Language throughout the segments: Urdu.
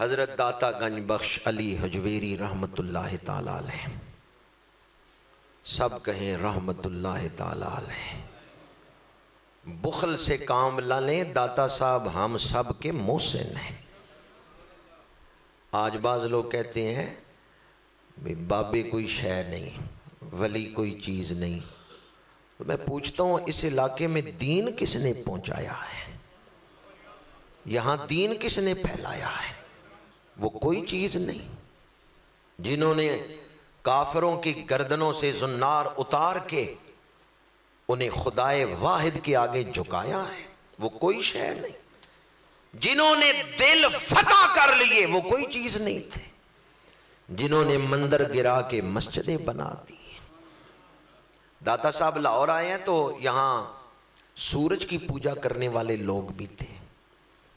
حضرت داتا گنج بخش علی حجویری رحمت اللہ تعالی علیہ، سب کہیں رحمت اللہ تعالی علیہ۔ بخل سے کام نہ لیں، داتا صاحب ہم سب کے محسن ہیں۔ آج بعض لوگ کہتے ہیں بابے کوئی شے نہیں، ولی کوئی چیز نہیں، تو میں پوچھتا ہوں اس علاقے میں دین کس نے پہنچایا ہے؟ یہاں دین کس نے پھیلایا ہے؟ وہ کوئی چیز نہیں۔ جنہوں نے کافروں کی گردنوں سے زنار اتار کے انہیں خدائے واحد کے آگے جھکایا ہے، وہ کوئی شے نہیں۔ جنہوں نے دل فتح کر لیے وہ کوئی چیز نہیں تھے۔ جنہوں نے مندر گرا کے مسجدیں بنا دی۔ داتا صاحب لاہور آئے ہیں تو یہاں سورج کی پوجا کرنے والے لوگ بھی تھے،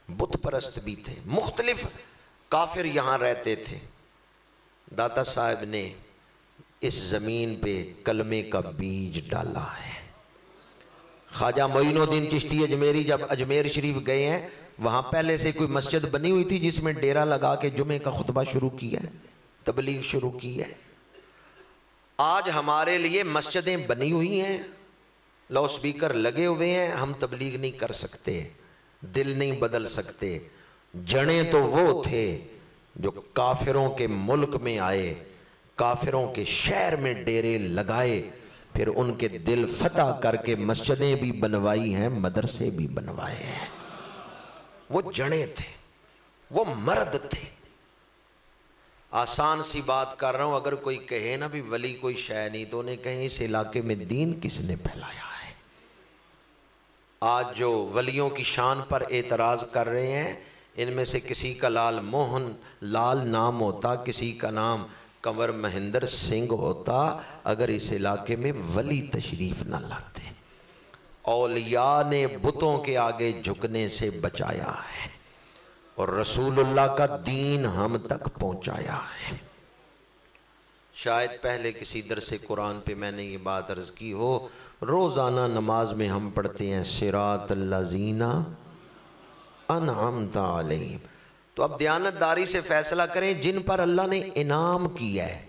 بت پرست بھی تھے، مختلف کافر یہاں رہتے تھے۔ داتا صاحب نے اس زمین پہ کلمے کا بیج ڈالا ہے۔ خواجہ معین الدین چشتی اجمیری جب اجمیر شریف گئے ہیں، وہاں پہلے سے کوئی مسجد بنی ہوئی تھی جس میں ڈیرا لگا کے جمعے کا خطبہ شروع کیا ہے، تبلیغ شروع کی ہے۔ آج ہمارے لیے مسجدیں بنی ہوئی ہیں، لاؤڈ سپیکر لگے ہوئے ہیں، ہم تبلیغ نہیں کر سکتے، دل نہیں بدل سکتے۔ جڑیں تو وہ تھے جو کافروں کے ملک میں آئے، کافروں کے شہر میں ڈیرے لگائے، پھر ان کے دل فتح کر کے مسجدیں بھی بنوائی ہیں، مدرسے بھی بنوائے ہیں۔ وہ جڑیں تھے، وہ مرد تھے۔ آسان سی بات کر رہا ہوں، اگر کوئی کہے نا بھی ولی کوئی شے نہیں، تو انہیں کہیں اس علاقے میں دین کس نے پھیلایا ہے؟ آج جو ولیوں کی شان پر اعتراض کر رہے ہیں، ان میں سے کسی کا لال موہن لال نام ہوتا، کسی کا نام کنور مہندر سنگھ ہوتا، اگر اس علاقے میں ولی تشریف نہ لاتے۔ اولیاء نے بتوں کے آگے جھکنے سے بچایا ہے اور رسول اللہ کا دین ہم تک پہنچایا ہے۔ شاید پہلے کسی درس قرآن پہ میں نے یہ بات عرض کی ہو، روزانہ نماز میں ہم پڑھتے ہیں صراط الذین انعمت علیہم۔ تو اب دیانتداری سے فیصلہ کریں، جن پر اللہ نے انعام کیا ہے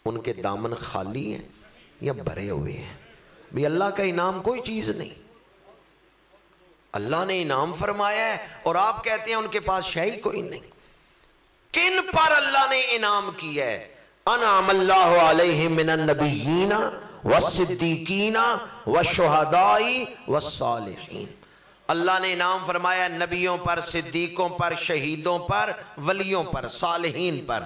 ان کے دامن خالی ہیں یا بھرے ہوئے ہیں؟ بھی اللہ کا انعام کوئی چیز نہیں، اللہ نے انعام فرمایا ہے اور آپ کہتے ہیں ان کے پاس شے ہی کوئی نہیں۔ کن پر اللہ نے انعام کیا ہے؟ انعم اللہ علیہم من النبیین والصدیقین والشہداء والصالحین۔ اللہ نے انعام فرمایا نبیوں پر، صدیقوں پر، شہیدوں پر، ولیوں پر، صالحین پر۔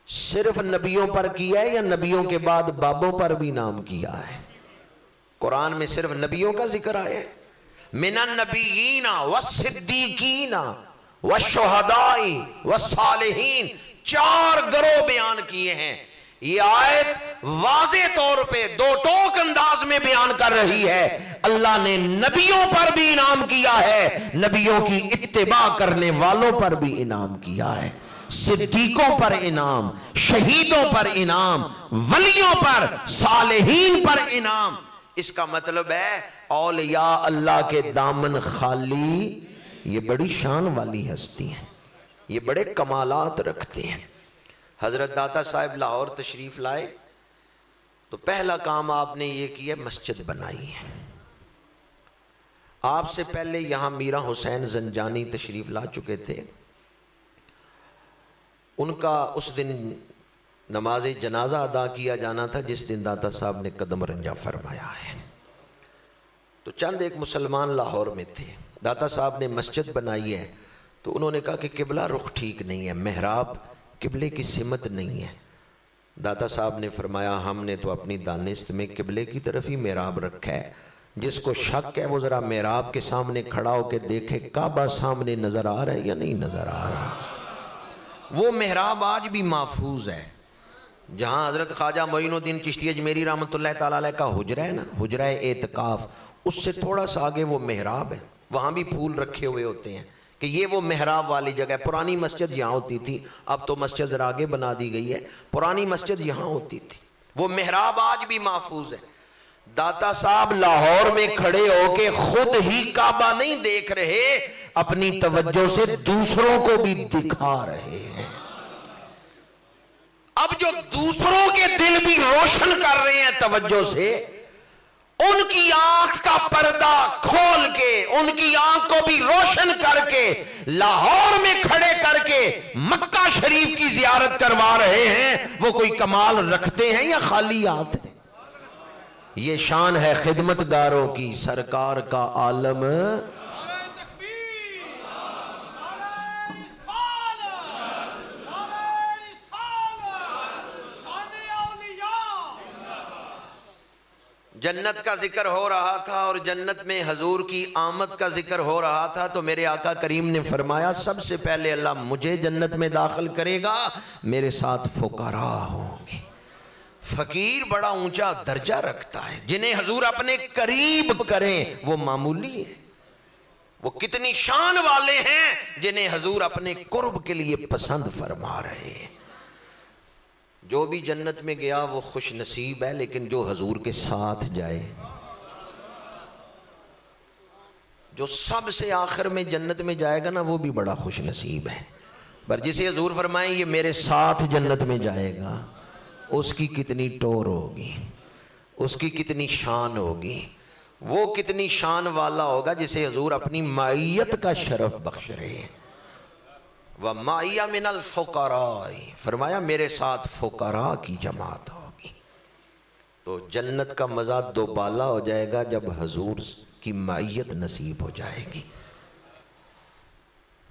صرف نبیوں پر کیا ہے یا نبیوں کے بعد بابوں پر بھی انعام کیا ہے؟ قرآن میں صرف نبیوں کا ذکر آیا ہے۔ من النبیین والصدیقین والشہداء والصالحین، 4 گروہ بیان کیے ہیں۔ یہ آیت واضح طور پہ دو ٹوک انداز میں بیان کر رہی ہے، اللہ نے نبیوں پر بھی انعام کیا ہے، نبیوں کی اتباع کرنے والوں پر بھی انعام کیا ہے، صدیقوں پر انعام، شہیدوں پر انعام، ولیوں پر، صالحین پر انعام۔ اس کا مطلب ہے اولیاء اللہ کے دامن خالی، یہ بڑی شان والی ہستی ہیں، یہ بڑے کمالات رکھتے ہیں۔ حضرت داتا صاحب لاہور تشریف لائے تو پہلا کام آپ نے یہ کیا، مسجد بنائی ہے۔ آپ سے پہلے یہاں میرا حسین زنجانی تشریف لا چکے تھے، ان کا اس دن نماز جنازہ ادا کیا جانا تھا جس دن داتا صاحب نے قدم رنجہ فرمایا ہے۔ تو چند ایک مسلمان لاہور میں تھے، داتا صاحب نے مسجد بنائی ہے تو انہوں نے کہا کہ قبلہ رخ ٹھیک نہیں ہے، محراب قبلے کی سمت نہیں ہے۔ داتا صاحب نے فرمایا ہم نے تو اپنی دانست میں قبلے کی طرف ہی محراب رکھا ہے، جس کو شک ہے وہ ذرا محراب کے سامنے کھڑا ہو کے دیکھے کعبہ سامنے نظر آ رہا ہے یا نہیں نظر آ رہا۔ وہ محراب آج بھی محفوظ ہے، جہاں حضرت خواجہ معین الدین چشتی اجمیری رحمت اللہ تعالیٰ علیہ کا حجرہ ہے نا، حجرہ اعتکاف، اس سے تھوڑا سا آگے وہ محراب ہے، وہاں بھی پھول رکھے ہوئے ہوتے ہیں کہ یہ وہ محراب والی جگہ ہے۔ پرانی مسجد یہاں ہوتی تھی، اب تو مسجد ذرا آگے بنا دی گئی ہے، پرانی مسجد یہاں ہوتی تھی، وہ محراب آج بھی محفوظ ہے۔ داتا صاحب لاہور میں کھڑے ہو کے خود ہی کعبہ نہیں دیکھ رہے، اپنی توجہ سے دوسروں کو بھی دکھا رہے ہیں۔ اب جو دوسروں کے دل بھی روشن کر رہے ہیں توجہ سے، ان کی آنکھ کا پردہ کھول کے، ان کی آنکھ کو بھی روشن کر کے، لاہور میں کھڑے کر کے مکہ شریف کی زیارت کروا رہے ہیں، وہ کوئی کمال رکھتے ہیں یا خالی ہاتھ ہیں؟ یہ شان ہے خدمت گاروں کی، سرکار کا عالم۔ جنت کا ذکر ہو رہا تھا اور جنت میں حضور کی آمد کا ذکر ہو رہا تھا، تو میرے آقا کریم نے فرمایا سب سے پہلے اللہ مجھے جنت میں داخل کرے گا، میرے ساتھ فقراء ہوں گے۔ فقیر بڑا اونچا درجہ رکھتا ہے، جنہیں حضور اپنے قریب کریں وہ معمولی ہے۔ وہ کتنی شان والے ہیں جنہیں حضور اپنے قرب کے لیے پسند فرما رہے ہیں۔ جو بھی جنت میں گیا وہ خوش نصیب ہے، لیکن جو حضور کے ساتھ جائے، جو سب سے آخر میں جنت میں جائے گا نا، وہ بھی بڑا خوش نصیب ہے۔ پر جسے حضور فرمائیں یہ میرے ساتھ جنت میں جائے گا، اس کی کتنی ٹور ہوگی، اس کی کتنی شان ہوگی، وہ کتنی شان والا ہوگا جسے حضور اپنی معیت کا شرف بخش رہے ہیں۔ وَمَعِيَ مِنَ الْفُقَرَاءِ، فرمایا میرے ساتھ فقراء کی جماعت ہوگی۔ تو جنت کا مزہ دوبالا ہو جائے گا جب حضور کی معیت نصیب ہو جائے گی۔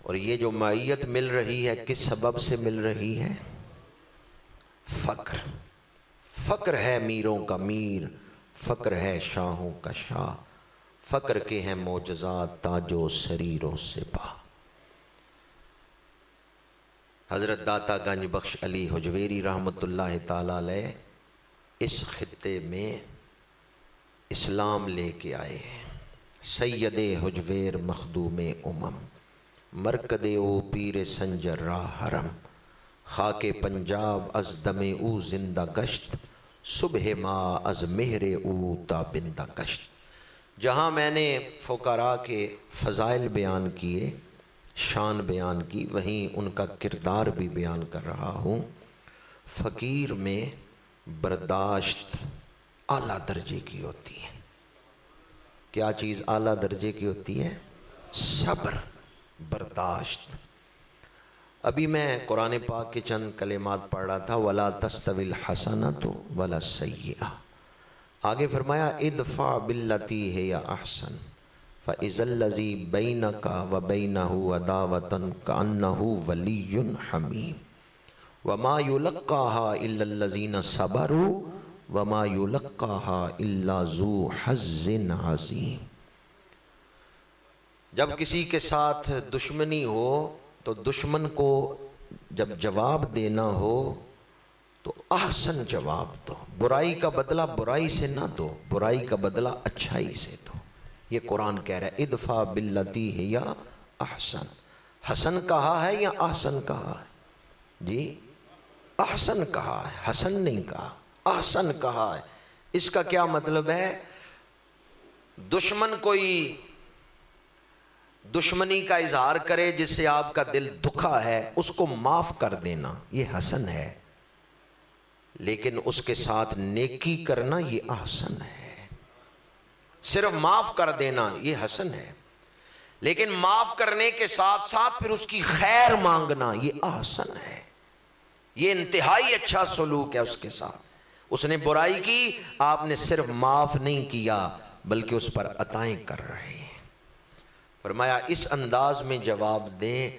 اور یہ جو معیت مل رہی ہے کس سبب سے مل رہی ہے؟ فقر۔ فقر ہے میروں کا میر، فقر ہے شاہوں کا شاہ، فقر کے ہیں معجزات تاج و سریر و سپاہ۔ حضرت داتا گنج بخش علی حجویری رحمت اللہ تعالی علیہ اس خطے میں اسلام لے کے آئے ہیں۔ سید حجویر مخدوم امم، مرکد او پیر سنجر راہ حرم، خاک پنجاب از دم او زندہ گشت، صبح ما از مہر او تا بندہ گشت۔ جہاں میں نے فقراء کے فضائل بیان کیے، شان بیان کی، وہیں ان کا کردار بھی بیان کر رہا ہوں۔ فقیر میں برداشت اعلیٰ درجے کی ہوتی ہے۔ کیا چیز اعلیٰ درجے کی ہوتی ہے؟ صبر، برداشت۔ ابھی میں قرآن پاک کے چند کلمات پڑھ رہا تھا، وَلَا تَسْتَوِي الْحَسَنَةُ وَلَا السَّيِّئَةُ۔ آگے فرمایا ادفع باللتی ہی احسن فَإِذَا الَّذِي بَيْنَكَ وَبَيْنَهُ عَدَاوَةٌ كَأَنَّهُ وَلِيٌّ حَمِيمٌ وَمَا يُلَقَّاهَا إِلَّا الَّذِينَ صَبَرُوا وَمَا يُلَقَّاهَا إِلَّا ذُو حَظٍّ عَظِيمٍ۔ جب کسی کے ساتھ دشمنی ہو تو دشمن کو جب جواب دینا ہو تو احسن جواب دو، برائی کا بدلہ برائی سے نہ دو، برائی کا بدلہ اچھائی سے دو۔ یہ قرآن کہہ رہا ہے ادفع باللتی ہی احسن۔ حسن کہا ہے یا احسن کہا ہے؟ جی احسن کہا ہے، حسن نہیں کہا، احسن کہا ہے۔ اس کا کیا مطلب ہے؟ دشمن کوئی دشمنی کا اظہار کرے جس سے آپ کا دل دکھا ہے، اس کو معاف کر دینا یہ حسن ہے، لیکن اس کے ساتھ نیکی کرنا یہ احسن ہے۔ صرف معاف کر دینا یہ حسن ہے، لیکن معاف کرنے کے ساتھ ساتھ پھر اس کی خیر مانگنا یہ احسن ہے۔ یہ انتہائی اچھا سلوک ہے اس کے ساتھ۔ اس نے برائی کی، آپ نے صرف معاف نہیں کیا بلکہ اس پر عطائیں کر رہے ہیں۔ فرمایا اس انداز میں جواب دیں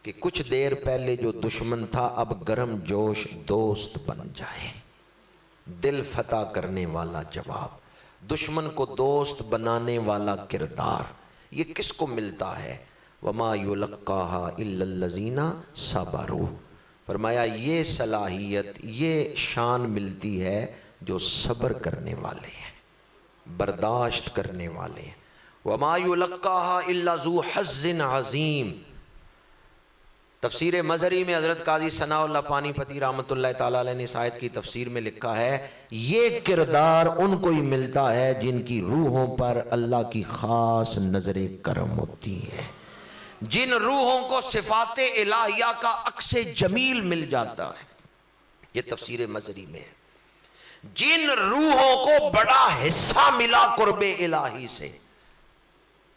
کہ کچھ دیر پہلے جو دشمن تھا اب گرم جوش دوست بن جائے۔ دل فتح کرنے والا جواب، دشمن کو دوست بنانے والا کردار، یہ کس کو ملتا ہے؟ وَمَا يُلَقَّاهَا إِلَّا الَّذِينَ صَبَرُوا۔ فرمایا یہ صلاحیت، یہ شان ملتی ہے جو صبر کرنے والے ہیں، برداشت کرنے والے ہیں۔ وَمَا يُلَقَّاهَا إِلَّا ذُو حَظٍّ عَظِيمٍ۔ تفسیر مظہری میں حضرت قاضی ثناء اللہ پانی پتی رحمت اللہ تعالیٰ علیہ نے اس آیت کی تفسیر میں لکھا ہے یہ کردار ان کو ہی ملتا ہے جن کی روحوں پر اللہ کی خاص نظر کرم ہوتی ہے، جن روحوں کو صفات الہیہ کا عکس جمیل مل جاتا ہے، یہ تفسیر مظہری میں ہے، جن روحوں کو بڑا حصہ ملا قرب الہی سے،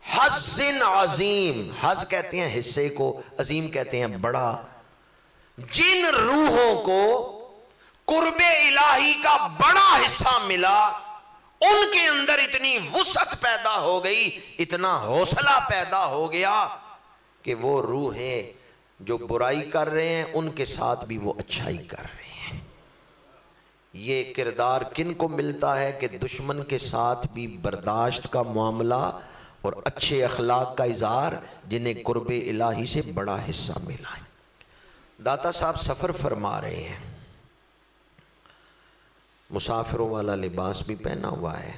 حظ عظیم، حظ کہتے ہیں حصے کو، عظیم کہتے ہیں بڑا، جن روحوں کو قرب الہی کا بڑا حصہ ملا، ان کے اندر اتنی وسعت پیدا ہو گئی، اتنا حوصلہ پیدا ہو گیا کہ وہ روحیں جو برائی کر رہے ہیں ان کے ساتھ بھی وہ اچھائی کر رہے ہیں۔ یہ کردار کن کو ملتا ہے کہ دشمن کے ساتھ بھی برداشت کا معاملہ اور اچھے اخلاق کا اظہار، جنہیں قرب الہی سے بڑا حصہ ملا ہے۔ داتا صاحب سفر فرما رہے ہیں، مسافروں والا لباس بھی پہنا ہوا ہے،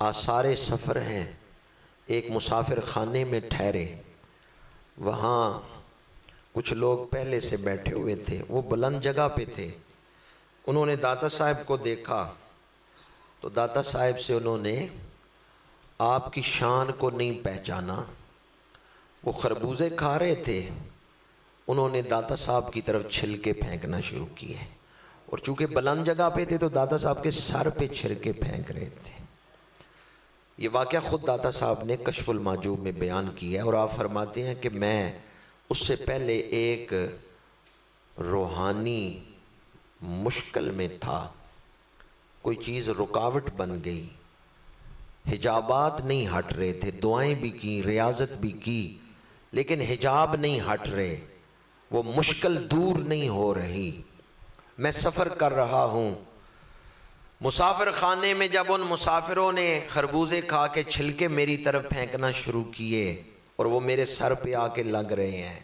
آثار سفر ہیں۔ ایک مسافر خانے میں ٹھہرے، وہاں کچھ لوگ پہلے سے بیٹھے ہوئے تھے، وہ بلند جگہ پہ تھے، انہوں نے داتا صاحب کو دیکھا تو داتا صاحب سے انہوں نے آپ کی شان کو نہیں پہچانا۔ وہ خربوزے کھا رہے تھے، انہوں نے داتا صاحب کی طرف چھلکے پھینکنا شروع کیے، اور چونکہ بلند جگہ پہ تھے تو داتا صاحب کے سر پہ چھلکے پھینک رہے تھے۔ یہ واقعہ خود داتا صاحب نے کشف المحجوب میں بیان کیا ہے، اور آپ فرماتے ہیں کہ میں اس سے پہلے ایک روحانی مشکل میں تھا، کوئی چیز رکاوٹ بن گئی، حجابات نہیں ہٹ رہے تھے، دعائیں بھی کی، ریاضت بھی کی، لیکن حجاب نہیں ہٹ رہے، وہ مشکل دور نہیں ہو رہی۔ میں سفر کر رہا ہوں، مسافر خانے میں جب ان مسافروں نے خربوزے کھا کے چھلکے میری طرف پھینکنا شروع کیے اور وہ میرے سر پہ آ کے لگ رہے ہیں،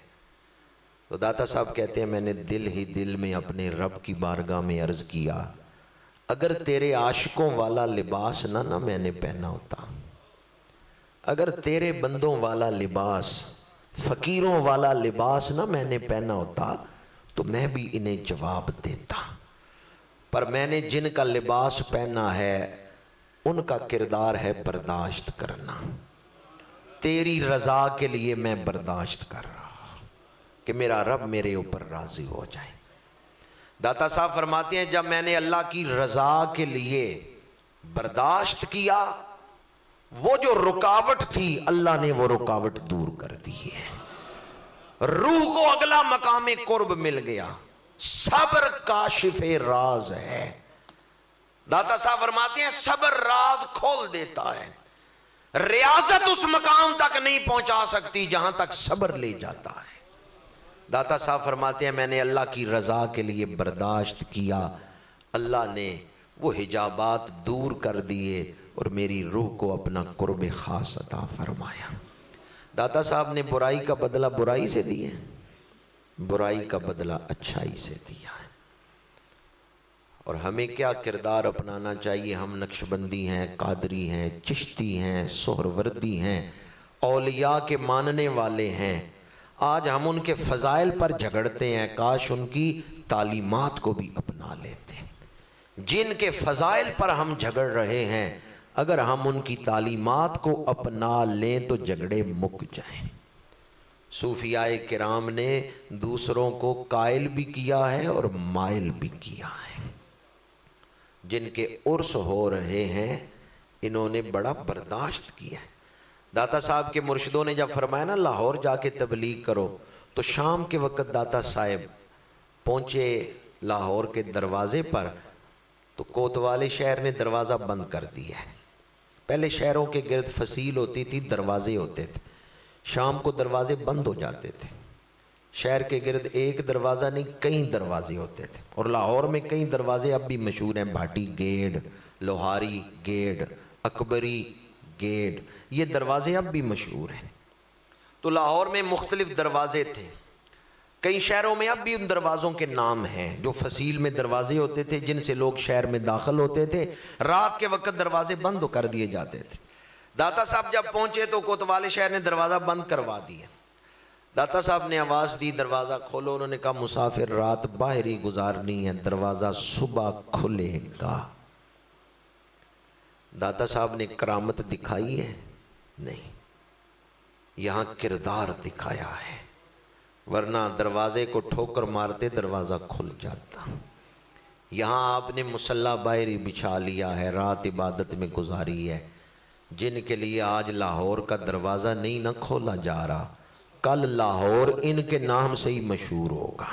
تو داتا صاحب کہتے ہیں میں نے دل ہی دل میں اپنے رب کی بارگاہ میں عرض کیا، اگر تیرے عاشقوں والا لباس نہ میں نے پہنا ہوتا، اگر تیرے بندوں والا لباس، فقیروں والا لباس نہ میں نے پہنا ہوتا تو میں بھی انہیں جواب دیتا، پر میں نے جن کا لباس پہنا ہے ان کا کردار ہے برداشت کرنا، تیری رضا کے لیے میں برداشت کر رہا ہوں کہ میرا رب میرے اوپر راضی ہو جائے۔ داتا صاحب فرماتے ہیں جب میں نے اللہ کی رضا کے لیے برداشت کیا، وہ جو رکاوٹ تھی اللہ نے وہ رکاوٹ دور کر دی ہے، روح کو اگلا مقام قرب مل گیا۔ صبر کاشف راز ہے، داتا صاحب فرماتے ہیں صبر راز کھول دیتا ہے، ریاضت اس مقام تک نہیں پہنچا سکتی جہاں تک صبر لے جاتا ہے۔ داتا صاحب فرماتے ہیں میں نے اللہ کی رضا کے لیے برداشت کیا، اللہ نے وہ حجابات دور کر دیے اور میری روح کو اپنا قرب خاص عطا فرمایا۔ داتا صاحب نے برائی کا بدلہ برائی سے دیا، برائی کا بدلہ اچھائی سے دیا ہے۔ اور ہمیں کیا کردار اپنانا چاہیے؟ ہم نقشبندی ہیں، قادری ہیں، چشتی ہیں، سہروردی ہیں، اولیاء کے ماننے والے ہیں، آج ہم ان کے فضائل پر جھگڑتے ہیں، کاش ان کی تعلیمات کو بھی اپنا لیتے۔ جن کے فضائل پر ہم جھگڑ رہے ہیں اگر ہم ان کی تعلیمات کو اپنا لیں تو جھگڑے مک جائیں۔ صوفیاء کرام نے دوسروں کو قائل بھی کیا ہے اور مائل بھی کیا ہے۔ جن کے عرس ہو رہے ہیں انہوں نے بڑا برداشت کیا ہے۔ داتا صاحب کے مرشدوں نے جب فرمایا نا لاہور جا کے تبلیغ کرو، تو شام کے وقت داتا صاحب پہنچے لاہور کے دروازے پر، تو کوتوالے شہر نے دروازہ بند کر دیا ہے۔ پہلے شہروں کے گرد فصیل ہوتی تھی، دروازے ہوتے تھے، شام کو دروازے بند ہو جاتے تھے۔ شہر کے گرد ایک دروازہ نہیں کئی دروازے ہوتے تھے، اور لاہور میں کئی دروازے اب بھی مشہور ہیں، baati get, Lohari get, Akbari get, یہ دروازے اب بھی مشہور ہیں۔ تو لاہور میں مختلف دروازے تھے، کئی شہروں میں اب بھی ان دروازوں کے نام ہیں جو فصیل میں دروازے ہوتے تھے جن سے لوگ شہر میں داخل ہوتے تھے، رات کے وقت دروازے بند کر دیے جاتے تھے۔ داتا صاحب جب پہنچے تو کوتوالے شہر نے دروازہ بند کروا دیا۔ داتا صاحب نے آواز دی دروازہ کھولو، انہوں نے کہا مسافر رات باہر ہی گزارنی ہے، دروازہ صبح کھلے گا۔ داتا صاحب نے کرامت دکھائی ہے؟ نہیں، یہاں کردار دکھایا ہے، ورنہ دروازے کو ٹھوکر مارتے دروازہ کھل جاتا۔ یہاں آپ نے مصلی باہر بچھا لیا ہے، رات عبادت میں گزاری ہے۔ جن کے لیے آج لاہور کا دروازہ نہیں نہ کھولا جا رہا، کل لاہور ان کے نام سے ہی مشہور ہوگا،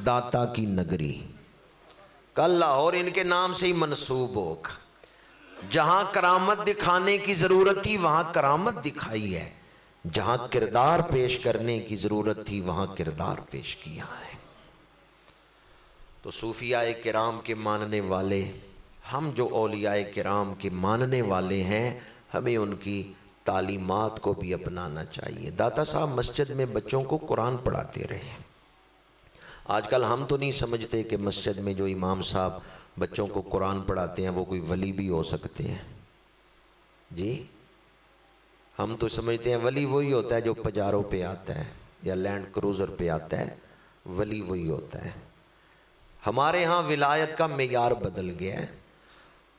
داتا کی نگری۔ کل لاہور ان کے نام سے ہی منسوب ہوگا۔ جہاں کرامت دکھانے کی ضرورت تھی وہاں کرامت دکھائی ہے، جہاں کردار پیش کرنے کی ضرورت تھی وہاں کردار پیش کیا ہے۔ تو صوفیاء کرام کے ماننے والے، ہم جو اولیاء کرام کے ماننے والے ہیں، ہمیں ان کی تعلیمات کو بھی اپنانا چاہیے۔ داتا صاحب مسجد میں بچوں کو قرآن پڑھاتے رہے۔ آج کل ہم تو نہیں سمجھتے کہ مسجد میں جو امام صاحب بچوں کو قرآن پڑھاتے ہیں وہ کوئی ولی بھی ہو سکتے ہیں۔ جی ہم تو سمجھتے ہیں ولی وہی ہوتا ہے جو پجاروں پہ آتا ہے یا لینڈ کروزر پہ آتا ہے، ولی وہی ہوتا ہے۔ ہمارے ہاں ولایت کا معیار بدل گیا ہے۔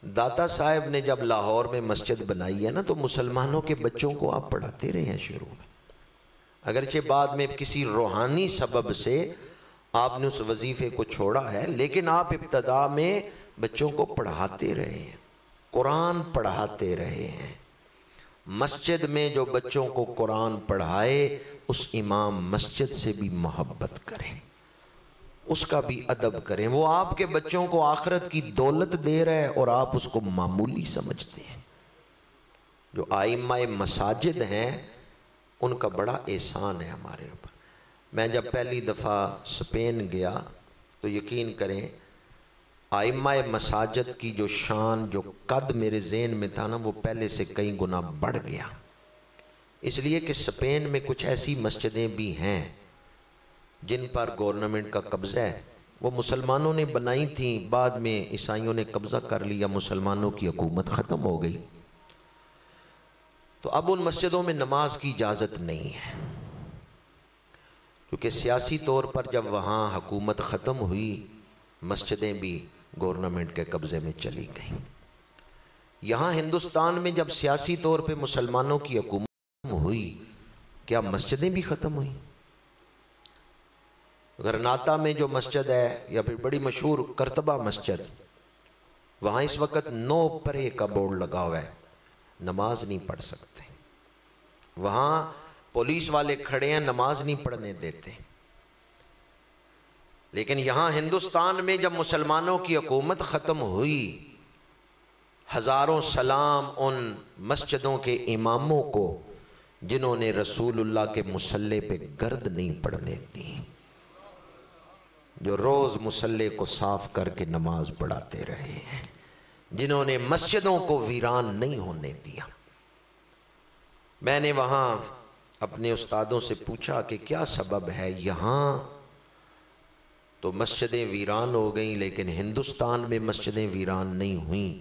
داتا صاحب نے جب لاہور میں مسجد بنائی ہے نا، تو مسلمانوں کے بچوں کو آپ پڑھاتے رہے ہیں شروع میں، اگرچہ بعد میں کسی روحانی سبب سے آپ نے اس وظیفے کو چھوڑا ہے، لیکن آپ ابتدا میں بچوں کو پڑھاتے رہے ہیں، قرآن پڑھاتے رہے ہیں۔ مسجد میں جو بچوں کو قرآن پڑھائے اس امام مسجد سے بھی محبت کریں، اس کا بھی ادب کریں۔ وہ آپ کے بچوں کو آخرت کی دولت دے رہے ہیں اور آپ اس کو معمولی سمجھتے ہیں۔ جو ائمہ مساجد ہیں ان کا بڑا احسان ہے ہمارے اوپر۔ میں جب پہلی دفعہ اسپین گیا تو یقین کریں ائمہ مساجد کی جو شان، جو قد میرے ذہن میں تھا نا، وہ پہلے سے کئی گنا بڑھ گیا، اس لیے کہ اسپین میں کچھ ایسی مسجدیں بھی ہیں جن پر گورنمنٹ کا قبضہ ہے۔ وہ مسلمانوں نے بنائی تھیں، بعد میں عیسائیوں نے قبضہ کر لیا، مسلمانوں کی حکومت ختم ہو گئی، تو اب ان مسجدوں میں نماز کی اجازت نہیں ہے، کیونکہ سیاسی طور پر جب وہاں حکومت ختم ہوئی مسجدیں بھی گورنمنٹ کے قبضے میں چلی گئیں۔ یہاں ہندوستان میں جب سیاسی طور پہ مسلمانوں کی حکومت ختم ہوئی، کیا مسجدیں بھی ختم ہوئیں؟ غرناطہ میں جو مسجد ہے، یا پھر بڑی مشہور کرتبہ مسجد، وہاں اس وقت 9 پرے کا بورڈ لگا ہوا ہے، نماز نہیں پڑھ سکتے۔ وہاں پولیس والے کھڑے ہیں، نماز نہیں پڑھنے دیتے۔ لیکن یہاں ہندوستان میں جب مسلمانوں کی حکومت ختم ہوئی، ہزاروں سلام ان مسجدوں کے اماموں کو جنہوں نے رسول اللہ کے مصلی پہ گرد نہیں پڑھنے دی، جو روز مصلی کو صاف کر کے نماز پڑھاتے رہے ہیں، جنہوں نے مسجدوں کو ویران نہیں ہونے دیا۔ میں نے وہاں اپنے استادوں سے پوچھا کہ کیا سبب ہے، یہاں تو مسجدیں ویران ہو گئیں لیکن ہندوستان میں مسجدیں ویران نہیں ہوئیں؟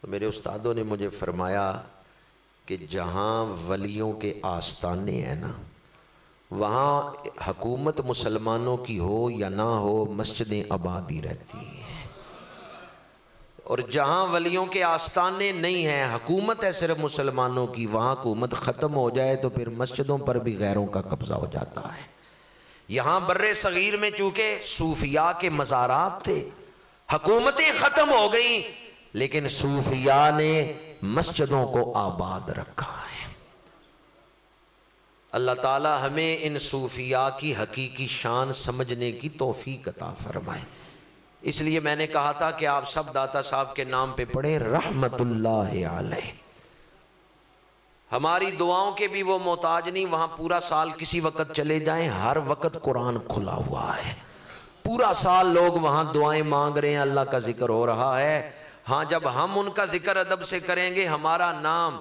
تو میرے استادوں نے مجھے فرمایا کہ جہاں ولیوں کے آستانے ہیں نا، وہاں حکومت مسلمانوں کی ہو یا نہ ہو، مسجدیں آباد ہی رہتی ہیں، اور جہاں ولیوں کے آستانے نہیں ہیں، حکومت ہے صرف مسلمانوں کی، وہاں حکومت ختم ہو جائے تو پھر مسجدوں پر بھی غیروں کا قبضہ ہو جاتا ہے۔ یہاں بر صغیر میں چونکہ صوفیاء کے مزارات تھے، حکومتیں ختم ہو گئیں لیکن صوفیاء نے مسجدوں کو آباد رکھا ہے۔ اللہ تعالی ہمیں ان صوفیاء کی حقیقی شان سمجھنے کی توفیق عطا فرمائے۔ اس لیے میں نے کہا تھا کہ آپ سب داتا صاحب کے نام پہ پڑھیں رحمت اللہ علیہ۔ ہماری دعاؤں کے بھی وہ محتاج نہیں، وہاں پورا سال کسی وقت چلے جائیں، ہر وقت قرآن کھلا ہوا ہے، پورا سال لوگ وہاں دعائیں مانگ رہے ہیں، اللہ کا ذکر ہو رہا ہے۔ ہاں جب ہم ان کا ذکر ادب سے کریں گے، ہمارا نام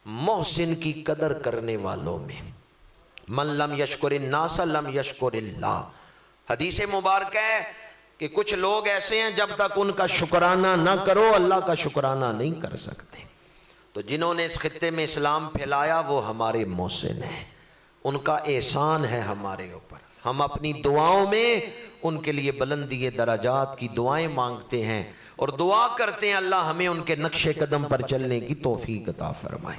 محسن کی قدر کرنے والوں میں، من لم یشکر الناس لم یشکر اللہ۔ حدیث مبارک ہے کہ کچھ لوگ ایسے ہیں جب تک ان کا شکرانہ نہ کرو اللہ کا شکرانہ نہیں کر سکتے۔ تو جنہوں نے اس خطے میں اسلام پھیلایا وہ ہمارے محسن ہیں، ان کا احسان ہے ہمارے اوپر۔ ہم اپنی دعاؤں میں ان کے لیے بلندی درجات کی دعائیں مانگتے ہیں اور دعا کرتے ہیں اللہ ہمیں ان کے نقش قدم پر چلنے کی توفیق عطا فرمائے۔